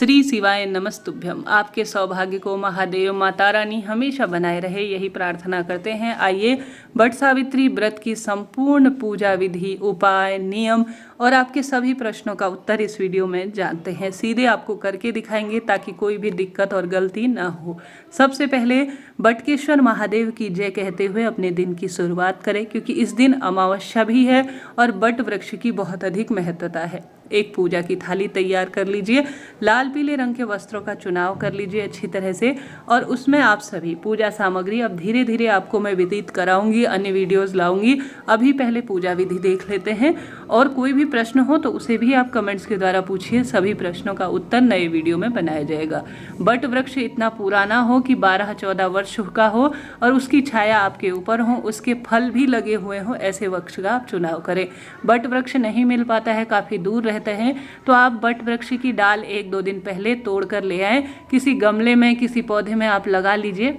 श्री शिवाय नमस्तुभ्यम। आपके सौभाग्य को महादेव माता रानी हमेशा बनाए रहे, यही प्रार्थना करते हैं। आइए वट सावित्री व्रत की संपूर्ण पूजा विधि, उपाय, नियम और आपके सभी प्रश्नों का उत्तर इस वीडियो में जानते हैं। सीधे आपको करके दिखाएंगे ताकि कोई भी दिक्कत और गलती ना हो। सबसे पहले बटकेश्वर महादेव की जय कहते हुए अपने दिन की शुरुआत करें, क्योंकि इस दिन अमावस्या भी है और बट वृक्ष की बहुत अधिक महत्वता है। एक पूजा की थाली तैयार कर लीजिए, लाल पीले रंग के वस्त्रों का चुनाव कर लीजिए अच्छी तरह से, और उसमें आप सभी पूजा सामग्री, अब धीरे धीरे आपको मैं विदित कराऊंगी, अन्य वीडियोस लाऊंगी। अभी पहले पूजा विधि देख लेते हैं, और कोई भी प्रश्न हो तो उसे भी आप कमेंट्स के द्वारा पूछिए। सभी प्रश्नों का उत्तर नए वीडियो में बनाया जाएगा। बट वृक्ष इतना पुराना हो कि 12-14 वर्ष का हो और उसकी छाया आपके ऊपर हो, उसके फल भी लगे हुए हो, ऐसे वृक्ष का आप चुनाव करें। बट वृक्ष नहीं मिल पाता है, काफ़ी दूर रहते हैं, तो आप बट वृक्ष की डाल 1-2 दिन पहले तोड़ कर ले आए, किसी गमले में, किसी पौधे में आप लगा लीजिए,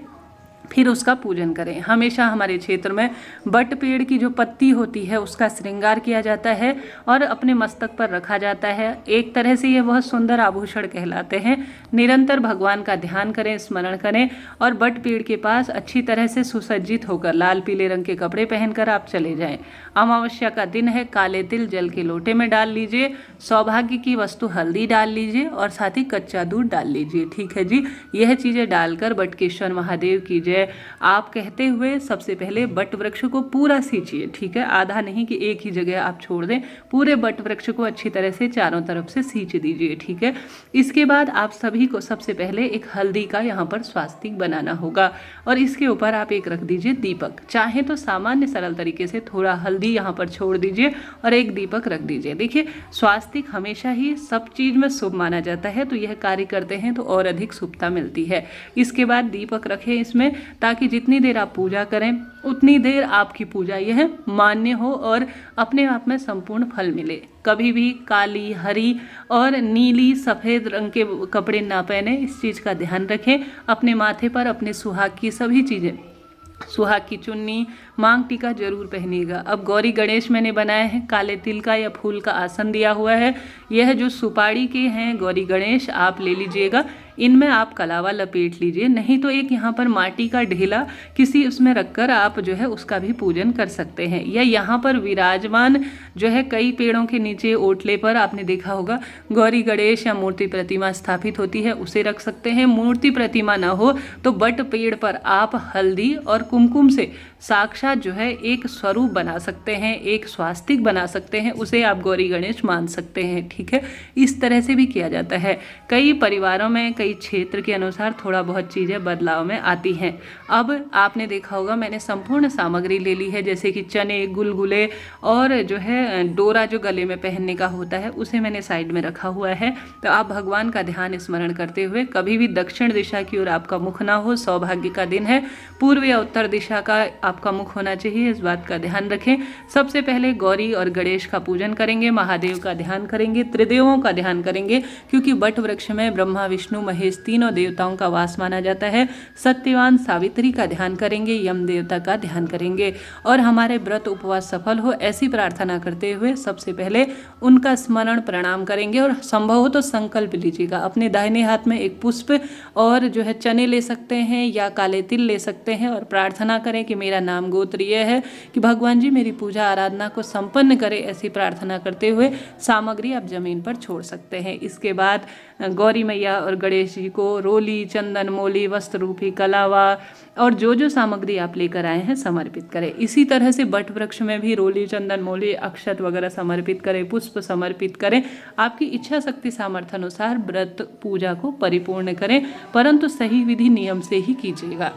फिर उसका पूजन करें। हमेशा हमारे क्षेत्र में बट पेड़ की जो पत्ती होती है उसका श्रृंगार किया जाता है और अपने मस्तक पर रखा जाता है। एक तरह से ये बहुत सुंदर आभूषण कहलाते हैं। निरंतर भगवान का ध्यान करें, स्मरण करें, और बट पेड़ के पास अच्छी तरह से सुसज्जित होकर लाल पीले रंग के कपड़े पहनकर आप चले जाएं। अमावस्या का दिन है, काले तिल जल के लोटे में डाल लीजिए, सौभाग्य की वस्तु हल्दी डाल लीजिए और साथ ही कच्चा दूध डाल लीजिए। ठीक है जी, यह चीज़ें डालकर बटकेश्वर महादेव की जय आप कहते हुए सबसे पहले बट वृक्ष को पूरा सींचिए। ठीक है, आधा नहीं कि एक ही जगह आप छोड़ दें, पूरे बट वृक्ष को अच्छी तरह से चारों तरफ से सींच दीजिए। ठीक है, इसके बाद आप सभी को सबसे पहले एक हल्दी का यहाँ पर स्वास्तिक बनाना होगा और इसके ऊपर आप एक रख दीजिए दीपक। चाहे तो सामान्य सरल तरीके से थोड़ा हल्दी यहाँ पर छोड़ दीजिए और एक दीपक रख दीजिए। देखिए, स्वास्तिक हमेशा ही सब चीज में शुभ माना जाता है, तो यह कार्य करते हैं तो और अधिक शुभता मिलती है। इसके बाद दीपक रखें इसमें, ताकि जितनी देर आप पूजा करें उतनी देर आपकी पूजा यह मान्य हो और अपने आप में संपूर्ण फल मिले। कभी भी काली, हरी और नीली, सफ़ेद रंग के कपड़े ना पहने, इस चीज़ का ध्यान रखें। अपने माथे पर अपने सुहाग की सभी चीज़ें, सुहाग की चुन्नी, मांग टीका जरूर पहनिएगा। अब गौरी गणेश मैंने बनाए हैं, काले तिल का या फूल का आसन दिया हुआ है। यह जो सुपारी के हैं गौरी गणेश आप ले लीजिएगा, इनमें आप कलावा लपेट लीजिए, नहीं तो एक यहाँ पर माटी का ढेला किसी उसमें रखकर आप जो है उसका भी पूजन कर सकते हैं। या यहाँ पर विराजमान जो है कई पेड़ों के नीचे ओटले पर आपने देखा होगा गौरी गणेश या मूर्ति प्रतिमा स्थापित होती है, उसे रख सकते हैं। मूर्ति प्रतिमा ना हो तो बट पेड़ पर आप हल्दी और कुमकुम से साक्षात जो है एक स्वरूप बना सकते हैं, एक स्वास्तिक बना सकते हैं, उसे आप गौरी गणेश मान सकते हैं। ठीक है, इस तरह से भी किया जाता है। कई परिवारों में, कई क्षेत्र के अनुसार थोड़ा बहुत चीज़ें बदलाव में आती हैं। अब आपने देखा होगा मैंने संपूर्ण सामग्री ले ली है, जैसे कि चने, गुलगुले और जो है डोरा जो गले में पहनने का होता है, उसे मैंने साइड में रखा हुआ है। तो आप भगवान का ध्यान स्मरण करते हुए, कभी भी दक्षिण दिशा की ओर आपका मुख ना हो, सौभाग्य का दिन है, पूर्व या उत्तर दिशा का आपका मुख होना चाहिए, इस बात का ध्यान रखें। सबसे पहले गौरी और गणेश का पूजन करेंगे, महादेव का ध्यान करेंगे, त्रिदेवों का ध्यान करेंगे, क्योंकि बट वृक्ष में ब्रह्मा, विष्णु, महेश तीनों देवताओं का वास माना जाता है। सत्यवान सावित्री का ध्यान करेंगे, यम देवता का ध्यान करेंगे, और हमारे व्रत उपवास सफल हो ऐसी प्रार्थना करते हुए सबसे पहले उनका स्मरण प्रणाम करेंगे। और संभव हो तो संकल्प लीजिएगा, अपने दाहिने हाथ में एक पुष्प और जो है चने ले सकते हैं या काले तिल ले सकते हैं, और प्रार्थना करें कि मेरा नाम गोत्र ये है, कि भगवान जी मेरी पूजा आराधना को संपन्न करें। ऐसी प्रार्थना करते हुए सामग्री आप जमीन पर छोड़ सकते हैं। इसके बाद गौरी मैया और गणेश जी को रोली, चंदन, मोली, वस्त्र रूपी कलावा और जो जो सामग्री आप लेकर आए हैं समर्पित करें। इसी तरह से बट वृक्ष में भी रोली, चंदन, मोली, अक्षत वगैरह समर्पित करें, पुष्प समर्पित करें। आपकी इच्छा शक्ति सामर्थ्य अनुसार व्रत पूजा को परिपूर्ण करें, परंतु सही विधि नियम से ही कीजिएगा।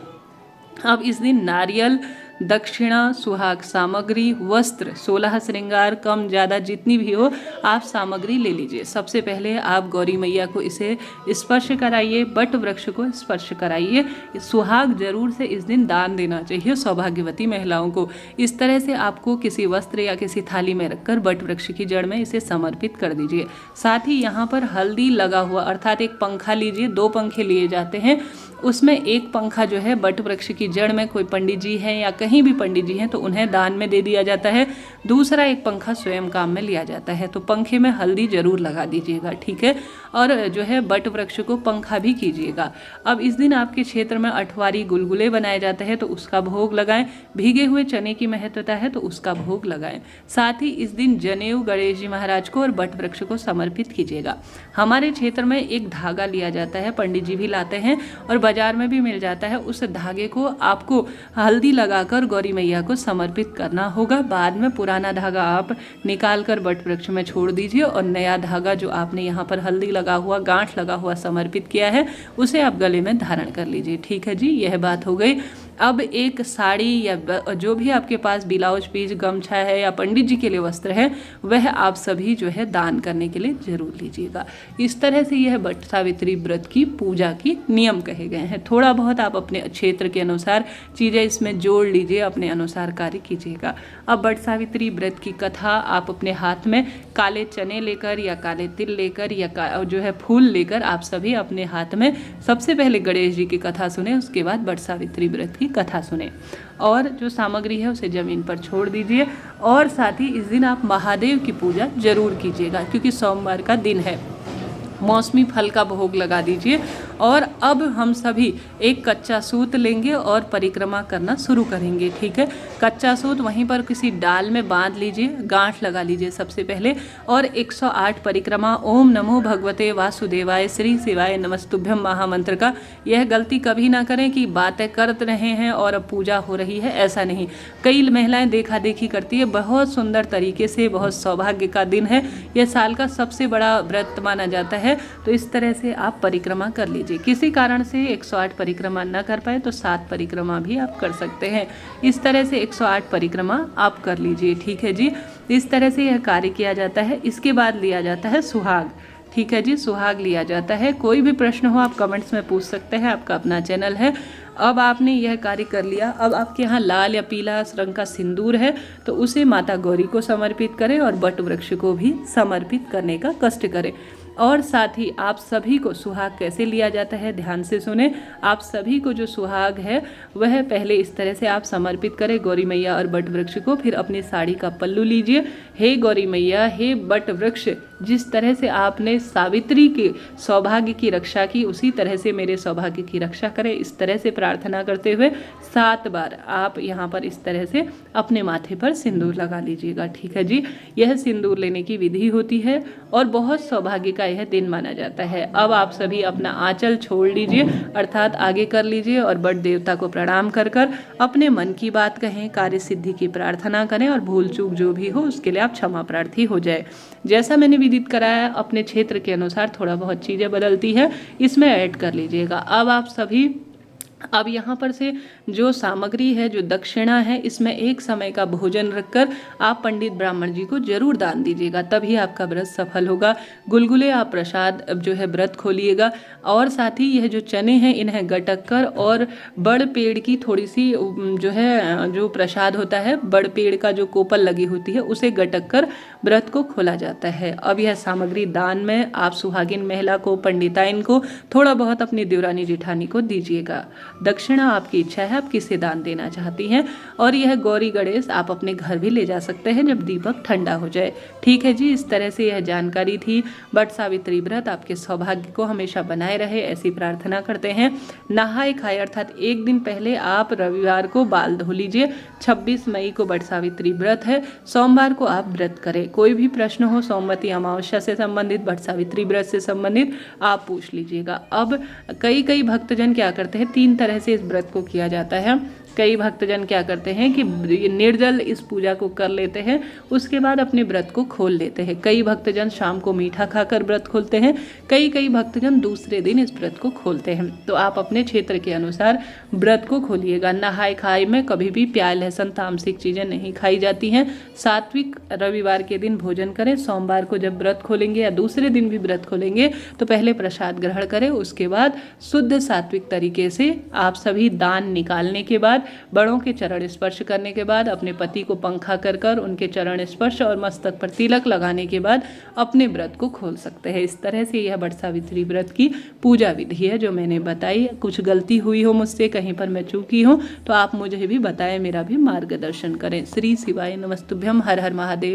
अब इस दिन नारियल, दक्षिणा, सुहाग सामग्री, वस्त्र, 16 श्रृंगार, कम ज़्यादा जितनी भी हो आप सामग्री ले लीजिए। सबसे पहले आप गौरी मैया को इसे स्पर्श कराइए, बट वृक्ष को स्पर्श कराइए। सुहाग जरूर से इस दिन दान देना चाहिए सौभाग्यवती महिलाओं को। इस तरह से आपको किसी वस्त्र या किसी थाली में रखकर बट वृक्ष की जड़ में इसे समर्पित कर दीजिए। साथ ही यहाँ पर हल्दी लगा हुआ, अर्थात एक पंखा लीजिए, 2 पंखे लिए जाते हैं, उसमें एक पंखा जो है बट वृक्ष की जड़ में कोई पंडित जी हैं या कहीं भी पंडित जी हैं तो उन्हें दान में दे दिया जाता है। दूसरा एक पंखा स्वयं काम में लिया जाता है। तो पंखे में हल्दी जरूर लगा दीजिएगा, ठीक है। और जो है बट वृक्ष को पंखा भी कीजिएगा। अब इस दिन आपके क्षेत्र में अठवारी गुलगुले बनाए जाते हैं तो उसका भोग लगाएं। भीगे हुए चने की महत्वता है तो उसका भोग लगाएं। साथ ही इस दिन जनेऊ गणेश जी महाराज को और बट वृक्ष को समर्पित कीजिएगा। हमारे क्षेत्र में एक धागा लिया जाता है, पंडित जी भी लाते हैं और बाजार में भी मिल जाता है। उस धागे को आपको हल्दी लगाकर गौरी मैया को समर्पित करना होगा। बाद में पुराना धागा आप निकाल कर बट वृक्ष में छोड़ दीजिए और नया धागा जो आपने यहाँ पर हल्दी लगा हुआ, गांठ लगा हुआ समर्पित किया है उसे आप गले में धारण कर लीजिए, ठीक है जी। यह बात हो गई। अब एक साड़ी या जो भी आपके पास ब्लाउज पीस गमछा है या पंडित जी के लिए वस्त्र है वह आप सभी जो है दान करने के लिए जरूर लीजिएगा। इस तरह से यह बट सावित्री व्रत की पूजा की नियम कहे गए हैं। थोड़ा बहुत आप अपने क्षेत्र के अनुसार चीज़ें इसमें जोड़ लीजिए, अपने अनुसार कार्य कीजिएगा। अब बट सावित्री व्रत की कथा आप अपने हाथ में काले चने लेकर या काले तिल लेकर या जो है फूल लेकर आप सभी अपने हाथ में सबसे पहले गणेश जी की कथा सुने, उसके बाद बट सावित्री व्रत की कथा सुने और जो सामग्री है उसे जमीन पर छोड़ दीजिए। और साथ ही इस दिन आप महादेव की पूजा जरूर कीजिएगा क्योंकि सोमवार का दिन है। मौसमी फल का भोग लगा दीजिए। और अब हम सभी एक कच्चा सूत लेंगे और परिक्रमा करना शुरू करेंगे, ठीक है। कच्चा सूत वहीं पर किसी डाल में बांध लीजिए, गांठ लगा लीजिए सबसे पहले और 108 परिक्रमा ओम नमो भगवते वासुदेवाय श्री शिवाय नमस्तुभ्यम महामंत्र का। यह गलती कभी ना करें कि बातें करते रहे हैं और अब पूजा हो रही है, ऐसा नहीं। कई महिलाएं देखा देखी करती है, बहुत सुंदर तरीके से, बहुत सौभाग्य का दिन है। यह साल का सबसे बड़ा व्रत माना जाता है। तो इस तरह से आप परिक्रमा कर लीजिए। किसी कारण से 108 परिक्रमा न कर पाए तो 7 परिक्रमा भी आप कर सकते हैं। इस तरह से 108 परिक्रमा आप कर लीजिए, ठीक है जी। इस तरह से यह कार्य किया जाता है। इसके बाद लिया जाता है सुहाग, ठीक है जी। सुहाग लिया जाता है। कोई भी प्रश्न हो आप कमेंट्स में पूछ सकते हैं, आपका अपना चैनल है। अब आपने यह कार्य कर लिया। अब आपके यहाँ लाल या पीला रंग का सिंदूर है तो उसे माता गौरी को समर्पित करें और बट वृक्ष को भी समर्पित करने का कष्ट करें। और साथ ही आप सभी को सुहाग कैसे लिया जाता है ध्यान से सुने। आप सभी को जो सुहाग है वह पहले इस तरह से आप समर्पित करें गौरी मैया और बट वृक्ष को। फिर अपनी साड़ी का पल्लू लीजिए। हे गौरी मैया, हे बट वृक्ष, जिस तरह से आपने सावित्री के सौभाग्य की रक्षा की उसी तरह से मेरे सौभाग्य की रक्षा करें। इस तरह से प्रार्थना करते हुए 7 बार आप यहाँ पर इस तरह से अपने माथे पर सिंदूर लगा लीजिएगा, ठीक है जी। यह सिंदूर लेने की विधि होती है और बहुत सौभाग्य का यह दिन माना जाता है। अब आप सभी अपना आंचल छोड़ लीजिए अर्थात आगे कर लीजिए और बट देवता को प्रणाम कर अपने मन की बात कहें, कार्य सिद्धि की प्रार्थना करें और भूल चूक जो भी हो उसके लिए आप क्षमा प्रार्थी हो जाए। जैसा मैंने विदित कराया अपने क्षेत्र के अनुसार थोड़ा बहुत चीज़ें बदलती है, इसमें ऐड कर लीजिएगा। अब आप सभी अब यहाँ पर से जो सामग्री है, जो दक्षिणा है, इसमें एक समय का भोजन रखकर आप पंडित ब्राह्मण जी को जरूर दान दीजिएगा, तभी आपका व्रत सफल होगा। गुलगुले आप प्रसाद जो है व्रत खोलिएगा। और साथ ही यह जो चने हैं इन्हें गटक कर और बड़ पेड़ की थोड़ी सी जो है जो प्रसाद होता है, बड़ पेड़ का जो कोपल लगी होती है उसे गटक कर व्रत को खोला जाता है। अब यह सामग्री दान में आप सुहागिन महिला को, पंडिताइन को, थोड़ा बहुत अपनी देवरानी जेठानी को दीजिएगा। दक्षिणा आपकी इच्छा है, आप किसे दान देना चाहती हैं। और यह गौरी गणेश आप अपने घर भी ले जा सकते हैं जब दीपक ठंडा हो जाए, ठीक है जी। इस तरह से यह जानकारी थी। बट सावित्री व्रत आपके सौभाग्य को हमेशा बनाए रहे, ऐसी प्रार्थना करते हैं। नहाए खाए अर्थात एक दिन पहले आप रविवार को बाल धो लीजिए। 26 मई को बट सावित्री व्रत है, सोमवार को आप व्रत करें। कोई भी प्रश्न हो सोमवती अमावस्या से संबंधित, बट सावित्री व्रत से संबंधित, आप पूछ लीजिएगा। अब कई भक्तजन क्या करते हैं, 3 तरह से इस व्रत को किया जाता है। कई भक्तजन क्या करते हैं कि निर्जल इस पूजा को कर लेते हैं, उसके बाद अपने व्रत को खोल लेते हैं। कई भक्तजन शाम को मीठा खाकर व्रत खोलते हैं, कई भक्तजन दूसरे दिन इस व्रत को खोलते हैं। तो आप अपने क्षेत्र के अनुसार व्रत को खोलिएगा। नहाए खाए में कभी भी प्याज लहसुन तामसिक चीज़ें नहीं खाई जाती हैं। सात्विक रविवार के दिन भोजन करें। सोमवार को जब व्रत खोलेंगे या दूसरे दिन भी व्रत खोलेंगे तो पहले प्रसाद ग्रहण करें, उसके बाद शुद्ध सात्विक तरीके से आप सभी दान निकालने के बाद बाद बड़ों के चरण स्पर्श करने के बाद अपने पति को पंखा कर कर उनके चरण स्पर्श और मस्तक पर तिलक लगाने के बाद अपने व्रत को खोल सकते हैं। इस तरह से यह वट सावित्री व्रत की पूजा विधि है जो मैंने बताई। कुछ गलती हुई हो मुझसे, कहीं पर मैं चूकी हूँ तो आप मुझे भी बताएं, मेरा भी मार्गदर्शन करें। श्री शिवाय नमस्तुभ्यम। हर हर महादेव।